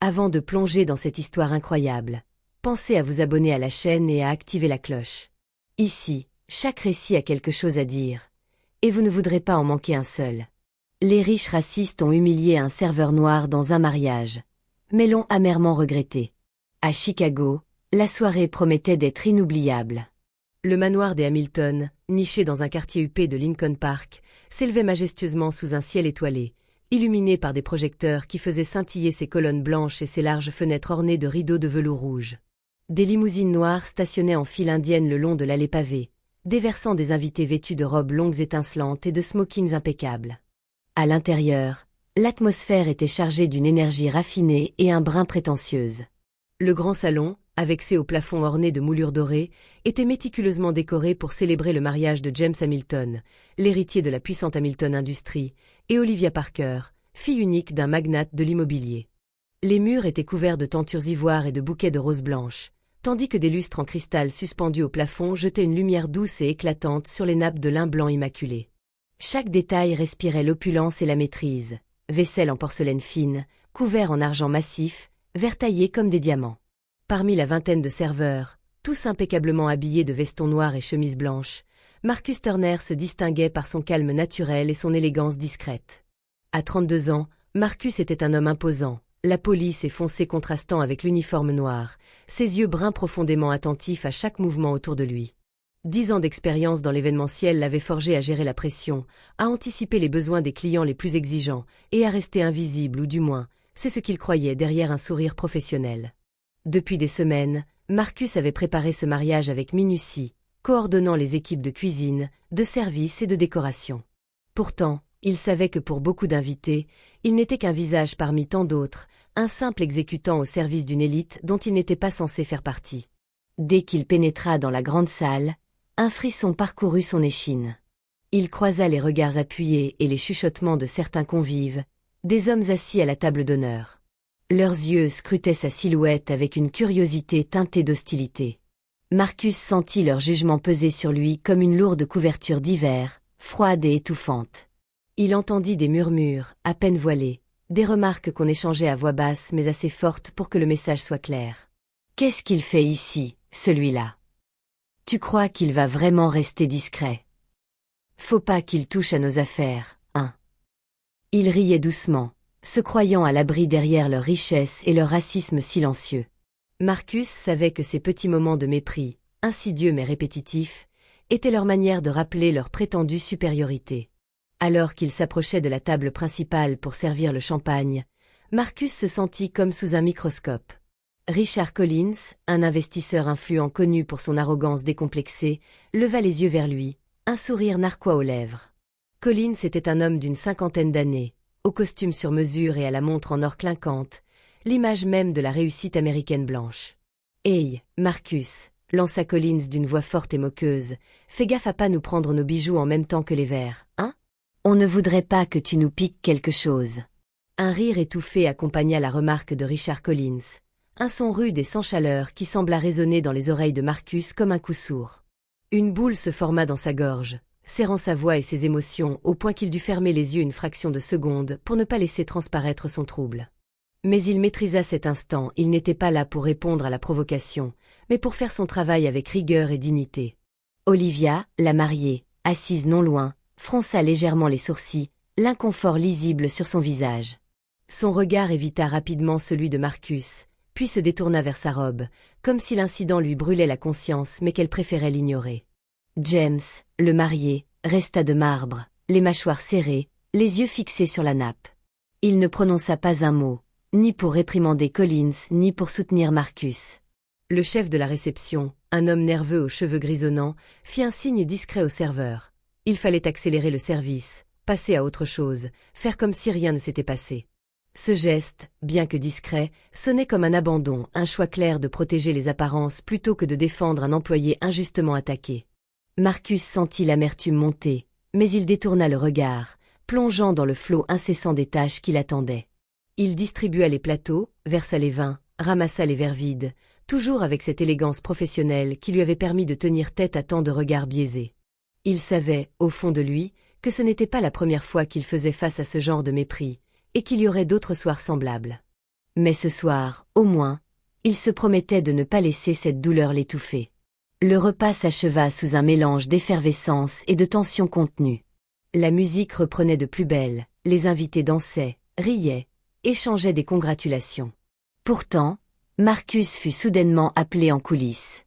Avant de plonger dans cette histoire incroyable, pensez à vous abonner à la chaîne et à activer la cloche. Ici, chaque récit a quelque chose à dire, et vous ne voudrez pas en manquer un seul. Les riches racistes ont humilié un serveur noir dans un mariage, mais l'ont amèrement regretté. À Chicago, la soirée promettait d'être inoubliable. Le manoir des Hamilton, niché dans un quartier huppé de Lincoln Park, s'élevait majestueusement sous un ciel étoilé, illuminé par des projecteurs qui faisaient scintiller ses colonnes blanches et ses larges fenêtres ornées de rideaux de velours rouge. Des limousines noires stationnaient en file indienne le long de l'allée pavée, déversant des invités vêtus de robes longues étincelantes et de smokings impeccables. À l'intérieur, l'atmosphère était chargée d'une énergie raffinée et un brin prétentieuse. Le grand salon, avec ses hauts plafonds ornés de moulures dorées, était méticuleusement décoré pour célébrer le mariage de James Hamilton, l'héritier de la puissante Hamilton Industries, et Olivia Parker, fille unique d'un magnate de l'immobilier. Les murs étaient couverts de tentures ivoires et de bouquets de roses blanches, tandis que des lustres en cristal suspendus au plafond jetaient une lumière douce et éclatante sur les nappes de lin blanc immaculé. Chaque détail respirait l'opulence et la maîtrise, vaisselle en porcelaine fine, couverts en argent massif, verre taillé comme des diamants. Parmi la vingtaine de serveurs, tous impeccablement habillés de vestons noirs et chemises blanches, Marcus Turner se distinguait par son calme naturel et son élégance discrète. À 32 ans, Marcus était un homme imposant, la police et foncé contrastant avec l'uniforme noir, ses yeux bruns profondément attentifs à chaque mouvement autour de lui. 10 ans d'expérience dans l'événementiel l'avaient forgé à gérer la pression, à anticiper les besoins des clients les plus exigeants et à rester invisible ou du moins, c'est ce qu'il croyait derrière un sourire professionnel. Depuis des semaines, Marcus avait préparé ce mariage avec minutie, coordonnant les équipes de cuisine, de service et de décoration. Pourtant, il savait que pour beaucoup d'invités, il n'était qu'un visage parmi tant d'autres, un simple exécutant au service d'une élite dont il n'était pas censé faire partie. Dès qu'il pénétra dans la grande salle, un frisson parcourut son échine. Il croisa les regards appuyés et les chuchotements de certains convives, des hommes assis à la table d'honneur. Leurs yeux scrutaient sa silhouette avec une curiosité teintée d'hostilité. Marcus sentit leur jugement peser sur lui comme une lourde couverture d'hiver, froide et étouffante. Il entendit des murmures, à peine voilés, des remarques qu'on échangeait à voix basse mais assez fortes pour que le message soit clair. « Qu'est-ce qu'il fait ici, celui-là ? Tu crois qu'il va vraiment rester discret ? Faut pas qu'il touche à nos affaires, hein ?» Il riait doucement, se croyant à l'abri derrière leur richesse et leur racisme silencieux. Marcus savait que ces petits moments de mépris, insidieux mais répétitifs, étaient leur manière de rappeler leur prétendue supériorité. Alors qu'il s'approchait de la table principale pour servir le champagne, Marcus se sentit comme sous un microscope. Richard Collins, un investisseur influent connu pour son arrogance décomplexée, leva les yeux vers lui, un sourire narquois aux lèvres. Collins était un homme d'une 50aine d'années, au costume sur mesure et à la montre en or clinquante, l'image même de la réussite américaine blanche. « Hey, Marcus !» lança Collins d'une voix forte et moqueuse, « fais gaffe à pas nous prendre nos bijoux en même temps que les verres, hein ? On ne voudrait pas que tu nous piques quelque chose. » Un rire étouffé accompagna la remarque de Richard Collins, un son rude et sans chaleur qui sembla résonner dans les oreilles de Marcus comme un coup sourd. Une boule se forma dans sa gorge, serrant sa voix et ses émotions au point qu'il dut fermer les yeux une fraction de seconde pour ne pas laisser transparaître son trouble. Mais il maîtrisa cet instant, il n'était pas là pour répondre à la provocation, mais pour faire son travail avec rigueur et dignité. Olivia, la mariée, assise non loin, fronça légèrement les sourcils, l'inconfort lisible sur son visage. Son regard évita rapidement celui de Marcus, puis se détourna vers sa robe, comme si l'incident lui brûlait la conscience mais qu'elle préférait l'ignorer. James, le marié, resta de marbre, les mâchoires serrées, les yeux fixés sur la nappe. Il ne prononça pas un mot, ni pour réprimander Collins ni pour soutenir Marcus. Le chef de la réception, un homme nerveux aux cheveux grisonnants, fit un signe discret au serveur. Il fallait accélérer le service, passer à autre chose, faire comme si rien ne s'était passé. Ce geste, bien que discret, sonnait comme un abandon, un choix clair de protéger les apparences plutôt que de défendre un employé injustement attaqué. Marcus sentit l'amertume monter, mais il détourna le regard, plongeant dans le flot incessant des tâches qui l'attendaient. Il distribua les plateaux, versa les vins, ramassa les verres vides, toujours avec cette élégance professionnelle qui lui avait permis de tenir tête à tant de regards biaisés. Il savait, au fond de lui, que ce n'était pas la première fois qu'il faisait face à ce genre de mépris, et qu'il y aurait d'autres soirs semblables. Mais ce soir, au moins, il se promettait de ne pas laisser cette douleur l'étouffer. Le repas s'acheva sous un mélange d'effervescence et de tension contenue. La musique reprenait de plus belle, les invités dansaient, riaient, échangeaient des congratulations. Pourtant, Marcus fut soudainement appelé en coulisses.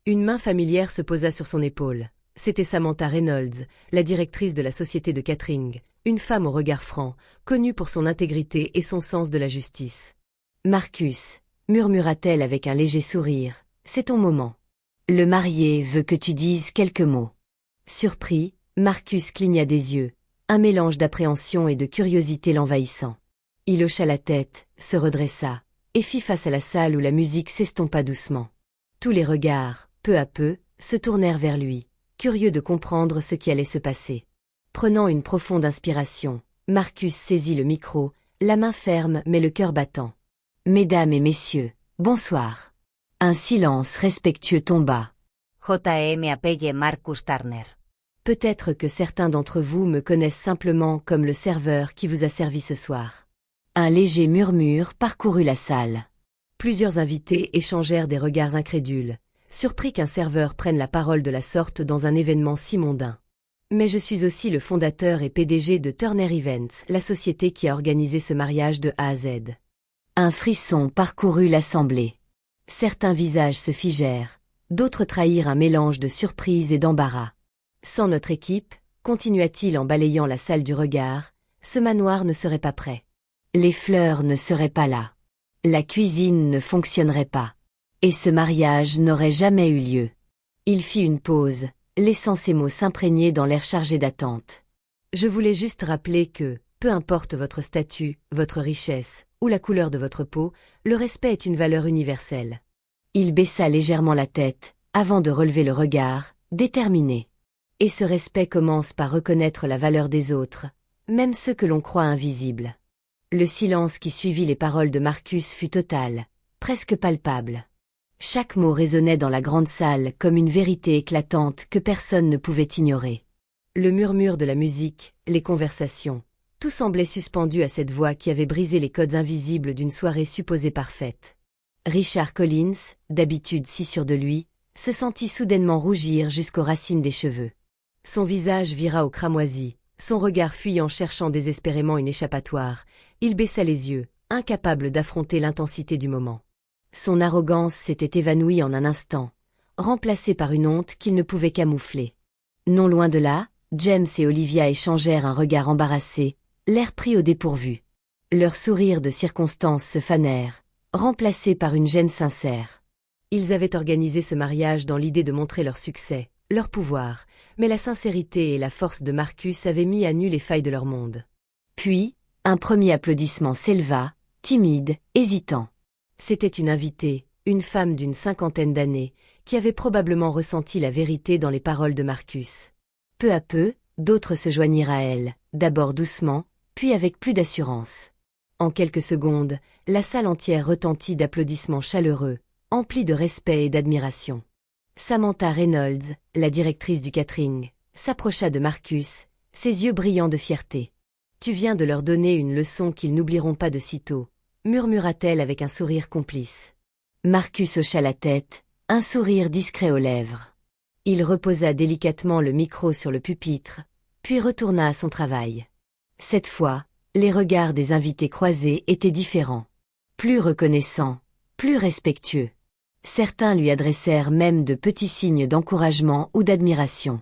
Une main familière se posa sur son épaule. C'était Samantha Reynolds, la directrice de la société de catering, une femme au regard franc, connue pour son intégrité et son sens de la justice. « Marcus », murmura-t-elle avec un léger sourire, « c'est ton moment. Le marié veut que tu dises quelques mots. » Surpris, Marcus cligna des yeux, un mélange d'appréhension et de curiosité l'envahissant. Il hocha la tête, se redressa, et fit face à la salle où la musique s'estompa doucement. Tous les regards, peu à peu, se tournèrent vers lui, curieux de comprendre ce qui allait se passer. Prenant une profonde inspiration, Marcus saisit le micro, la main ferme mais le cœur battant. « Mesdames et messieurs, bonsoir. » Un silence respectueux tomba. J.M. m'appelle Marcus Turner. Peut-être que certains d'entre vous me connaissent simplement comme le serveur qui vous a servi ce soir. Un léger murmure parcourut la salle. Plusieurs invités échangèrent des regards incrédules, surpris qu'un serveur prenne la parole de la sorte dans un événement si mondain. Mais je suis aussi le fondateur et PDG de Turner Events, la société qui a organisé ce mariage de A à Z. Un frisson parcourut l'assemblée. Certains visages se figèrent, d'autres trahirent un mélange de surprise et d'embarras. Sans notre équipe, continua-t-il en balayant la salle du regard, ce manoir ne serait pas prêt. Les fleurs ne seraient pas là. La cuisine ne fonctionnerait pas. Et ce mariage n'aurait jamais eu lieu. Il fit une pause, laissant ses mots s'imprégner dans l'air chargé d'attente. Je voulais juste rappeler que, peu importe votre statut, votre richesse, ou la couleur de votre peau, le respect est une valeur universelle. Il baissa légèrement la tête, avant de relever le regard, déterminé. Et ce respect commence par reconnaître la valeur des autres, même ceux que l'on croit invisibles. Le silence qui suivit les paroles de Marcus fut total, presque palpable. Chaque mot résonnait dans la grande salle comme une vérité éclatante que personne ne pouvait ignorer. Le murmure de la musique, les conversations, tout semblait suspendu à cette voix qui avait brisé les codes invisibles d'une soirée supposée parfaite. Richard Collins, d'habitude si sûr de lui, se sentit soudainement rougir jusqu'aux racines des cheveux. Son visage vira au cramoisi, son regard fuyant cherchant désespérément une échappatoire, il baissa les yeux, incapable d'affronter l'intensité du moment. Son arrogance s'était évanouie en un instant, remplacée par une honte qu'il ne pouvait camoufler. Non loin de là, James et Olivia échangèrent un regard embarrassé, l'air pris au dépourvu. Leurs sourires de circonstance se fanèrent, remplacés par une gêne sincère. Ils avaient organisé ce mariage dans l'idée de montrer leur succès, leur pouvoir, mais la sincérité et la force de Marcus avaient mis à nu les failles de leur monde. Puis, un premier applaudissement s'éleva, timide, hésitant. C'était une invitée, une femme d'une 50aine d'années, qui avait probablement ressenti la vérité dans les paroles de Marcus. Peu à peu, d'autres se joignirent à elle, d'abord doucement, puis avec plus d'assurance. En quelques secondes, la salle entière retentit d'applaudissements chaleureux, emplis de respect et d'admiration. Samantha Reynolds, la directrice du catering, s'approcha de Marcus, ses yeux brillants de fierté. « Tu viens de leur donner une leçon qu'ils n'oublieront pas de sitôt », murmura-t-elle avec un sourire complice. Marcus hocha la tête, un sourire discret aux lèvres. Il reposa délicatement le micro sur le pupitre, puis retourna à son travail. Cette fois, les regards des invités croisés étaient différents. Plus reconnaissants, plus respectueux. Certains lui adressèrent même de petits signes d'encouragement ou d'admiration.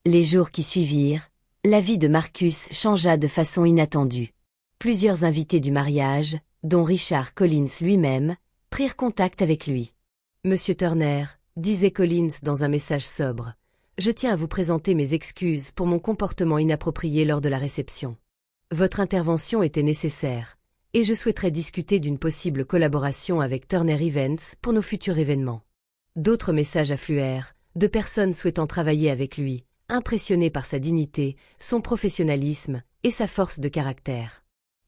Les jours qui suivirent, la vie de Marcus changea de façon inattendue. Plusieurs invités du mariage, dont Richard Collins lui-même, prirent contact avec lui. « Monsieur Turner », disait Collins dans un message sobre, « je tiens à vous présenter mes excuses pour mon comportement inapproprié lors de la réception. Votre intervention était nécessaire, et je souhaiterais discuter d'une possible collaboration avec Turner Events pour nos futurs événements. » D'autres messages affluèrent, de personnes souhaitant travailler avec lui, impressionnées par sa dignité, son professionnalisme et sa force de caractère.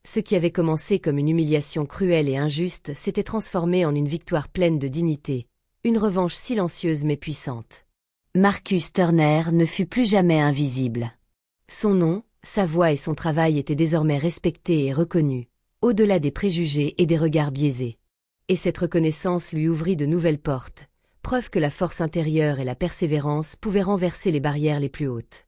Ce qui avait commencé comme une humiliation cruelle et injuste s'était transformé en une victoire pleine de dignité, une revanche silencieuse mais puissante. Marcus Turner ne fut plus jamais invisible. Son nom, sa voix et son travail étaient désormais respectés et reconnus, au-delà des préjugés et des regards biaisés. Et cette reconnaissance lui ouvrit de nouvelles portes, preuve que la force intérieure et la persévérance pouvaient renverser les barrières les plus hautes.